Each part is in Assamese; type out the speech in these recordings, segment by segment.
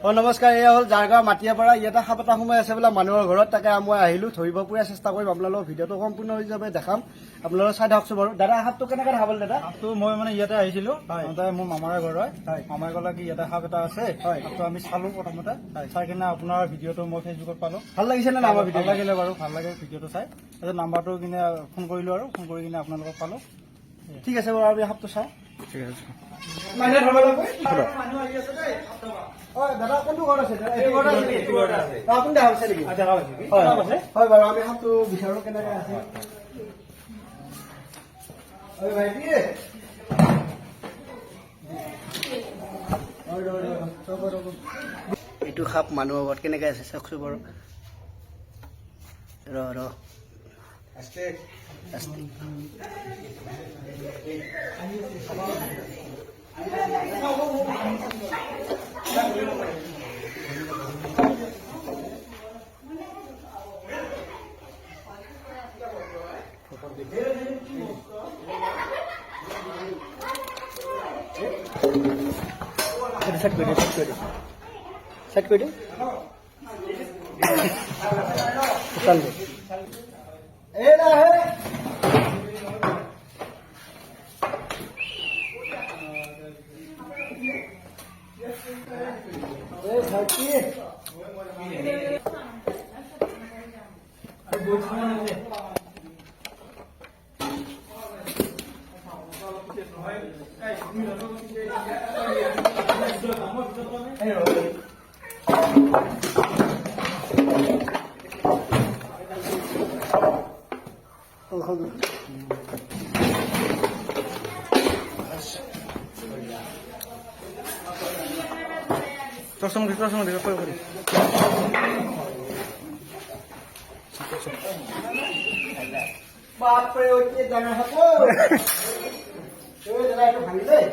নমস্কাৰ, এয়া হ'ল জাৰগাঁও মাটিয়াপাৰা। ইয়াতে সাপ এটা সোমাই আছে বোলে মানুহৰ ঘৰত। তাকে মই আহিলোঁ, ধৰিব পৰা চেষ্টা কৰিম। আপোনালোকক ভিডিঅ'টো সম্পূৰ্ণ হিচাপে দেখাম, আপোনালোকে চাই থাককচোন বাৰু। দাদা, সাপটো কেনেকৈ দেখা পালে দাদা? সাপটো মই মানে ইয়াতে আহিছিলোঁ, মোৰ মামাৰে ঘৰ হয়। মামাই ক'লে কি ইয়াতে সাপ এটা আছে। সাপটো আমি চালোঁ প্ৰথমতে, চাই কিনে আপোনাৰ ভিডিঅ'টো মই ফেচবুকত পালোঁ। ভাল লাগিছে নে আমাৰ ভিডিঅ'? ভাল লাগিলে বাৰু, ভাল লাগে ভিডিঅ'টো চাই। তাৰপিছত নাম্বাৰটো কিনে ফোন কৰিলোঁ আৰু ফোন কৰি কিনে আপোনালোকক পালোঁ। ঠিক আছে বাৰু, আমি সাপটো চাওঁ। ঠিক আছে। দাদা, কোনটো ঘৰত আছে? আপুনি দেখা পাইছে নেকি? হয় বাৰু, আমি সাপটো বিচাৰোঁ কেনেকৈ আছে। ভাইটি, এইটো সাপ মানুহৰ ঘৰত কেনেকৈ আছে চাওকচোন বাৰু। ৰ সাইড কৰি দিওঁ। বাপৰে, ডাঙৰ সাপ দাদা, এইটো ভাঙি দেই।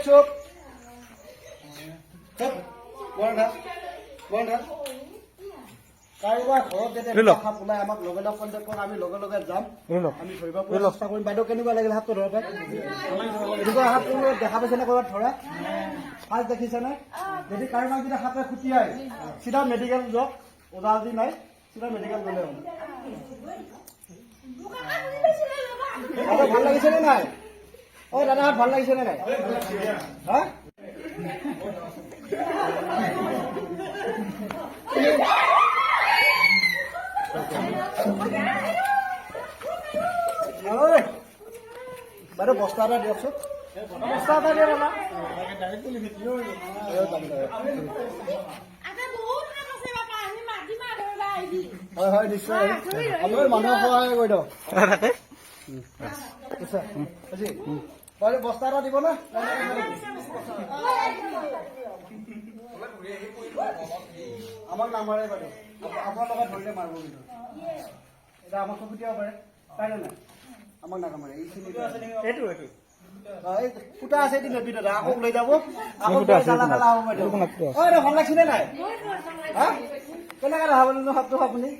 চুপ কাৰোবাৰ ঘৰত যেতিয়া সাপ ওলাই আমাক লগে লগে কণ্টেক্ট কৰক, আমি লগে লগে যাম, আমি ধৰিব পৰা চেষ্টা কৰিম। বাইদেউ, কেনেকুৱা লাগিল সাপটো ধৰোঁতে? এনেকুৱা সাপটো দেখা পাইছে নে ক'ৰবাত ধৰা? ফাৰ্ষ্ট দেখিছে নে? যদি কাৰোবাক যদি সাপে খুটিয়াই, চিধা মেডিকেল যাওক, ওজা যদি নাই চিধা মেডিকেল গ'লে হ'ল। দাদা, ভাল লাগিছে নে নাই? দাদা, হাত ভাল লাগিছে নে নাই? হা? বাইদেউ, বস্তা এটা দিয়কচোন। বস্তা এটা দিয়ে দাদা। হয় হয়, নিশ্চয়। আপুনি মানুহক সহায় কৰি দিয়ক। বস্তা এটা দিব না? আমাক নামাৰে বাইদেউ, আপোনাৰ লগত ধৰিলে মাৰিব। কিন্তু এতিয়া আমাক চকু দিব পাৰে, পাৰে নাই? আমাক নাকামাৰে। এইখিনি ফুটা আছে, এদিন নেবি দাদা, আকৌ লৈ যাব, আকৌ কালা কালা হ'ব বাইদেউ। ভাল লাগিছে নে নাই? হা, কেনেকে দেখা পালো সাপটো আপুনি?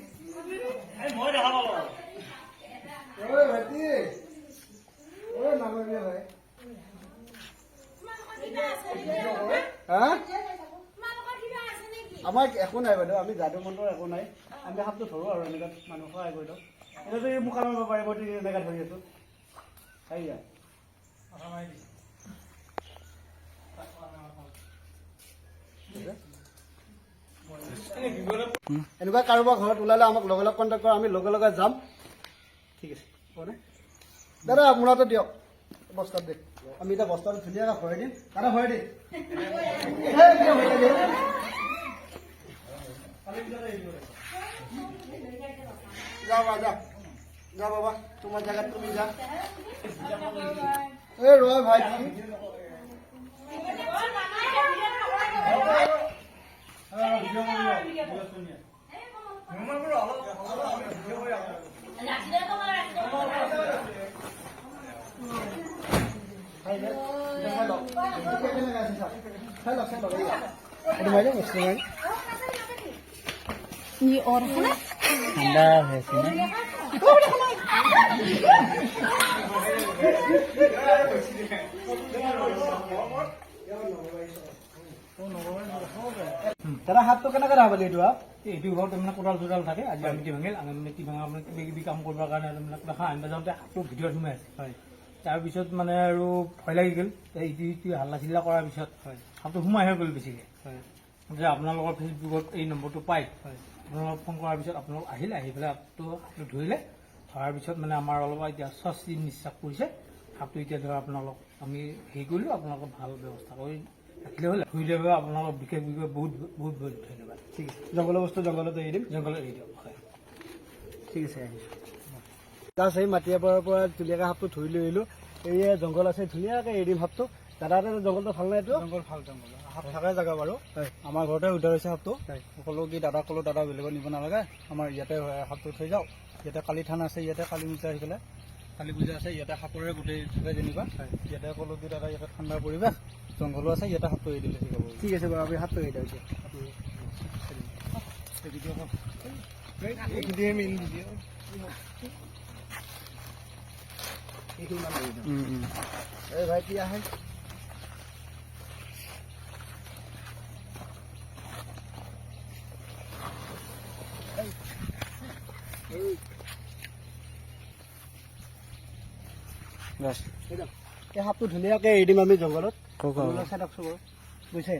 ভাইটি, নামাৰিলে হয়। আমাৰ একো নাই বাইদেউ, আমি যাদু মন্ত্ৰৰ একো নাই। আমি সাপটো ধৰো আৰু এনেকৈ মানুহ সহায় কৰি দিওঁ। এতিয়াতো এই মোকামিব পাৰিব, এনেকৈ ধৰি আছো। এনেকুৱা কাৰোবাৰ ঘৰত ওলালে আমাক লগে লগে কণ্টেক্ট কৰা, আমি লগে লগে যাম। ঠিক আছে দাদা মোনাটো দিয়ক বস্তাত দে আমি এতিয়া বস্তাটো ধুনীয়াকৈ ভৰাই দিম দাদা ভৰাই দিম যা যা যা বাবা তোমার জায়গায় তুমি যা এ রয় ভাই Ni orang mana? ঠাণ্ডা হৈ আছে নে দাদা হাতটো কেনেকৈ ৰাখিব এইটো এইটো ঘৰত তাৰমানে কোদাল চোদাল থাকে আজি আমি ভাঙিল আমি মানে ভাঙা মানে কিবা কিবি কাম কৰিবৰ কাৰণে মানে খাই আনিব যাওঁতে হাতটো ভিতৰত সোমাই আছে হয় তাৰপিছত মানে আৰু ভয় লাগি গ'ল ইটো ইটো হাল্লা চিল্লা কৰাৰ পিছত হয় হাতটো সোমাই হৈ গ'ল বেছিকৈ হয় যে আপোনালোকৰ ফেচবুকত এই নম্বৰটো পাই হয় আপোনালোকক ফোন কৰাৰ পিছত আপোনালোক আহিলে আহি পেলাই হাতটো ধৰিলে ধৰাৰ পিছত মানে আমাৰ অলপ এতিয়া স্বস্তি নিশ্বাস পৰিছে হাতটো এতিয়া ধৰা আপোনালোক আমি হেৰি কৰিলোঁ আপোনালোকক ভাল ব্যৱস্থা কৰি ৰাখিলে হ'ল ধৰিলে বাবে আপোনালোকক বিশেষ বহুত বহুত বহুত ধন্যবাদ ঠিক আছে জংঘলৰ বস্তু জংঘলতে এৰি দিম জংঘলত এৰি দিয়ক হয় ঠিক আছে আহিছোঁ জাষ্ট এই মাটিয়াৰ পৰা ধুনীয়াকৈ সাপটো ধৰি লৈ আহিলোঁ এই জংঘল আছে ধুনীয়াকৈ এৰি দিম সাপটো দাদাহঁতে জংঘলটো ভাল নাই এইটো জংঘল ভাল জংঘল সাপ থাকাই জেগা বাৰু হয় আমাৰ ঘৰতে উদ্ধাৰ হৈছে সাপটো হয় সকলো কি দাদাক ক'লো দাদা বেলেগত নিব নালাগে আমাৰ ইয়াতে সাপটো থৈ যাওক ইয়াতে কালি থান আছে ইয়াতে কালি পূজা আহি পেলাই কালি পূজা আছে ইয়াতে সাপৰে গোটেই থাকে যেনিবা ইয়াতে ক'লো কি দাদা ইয়াতে ঠাণ্ডা পৰিৱেশ জংঘলো আছে ইয়াতে সাপটো এৰি দিলে ঠিক হ'ব ঠিক আছে বাৰু আমি সাপটো এৰি দিওঁ এতিয়া এই ভাইটি আহে এই সাপটো ধুনীয়াকৈ এৰি দিম আমি জংঘলত চাই থাকছোঁ বাৰু বুজিছে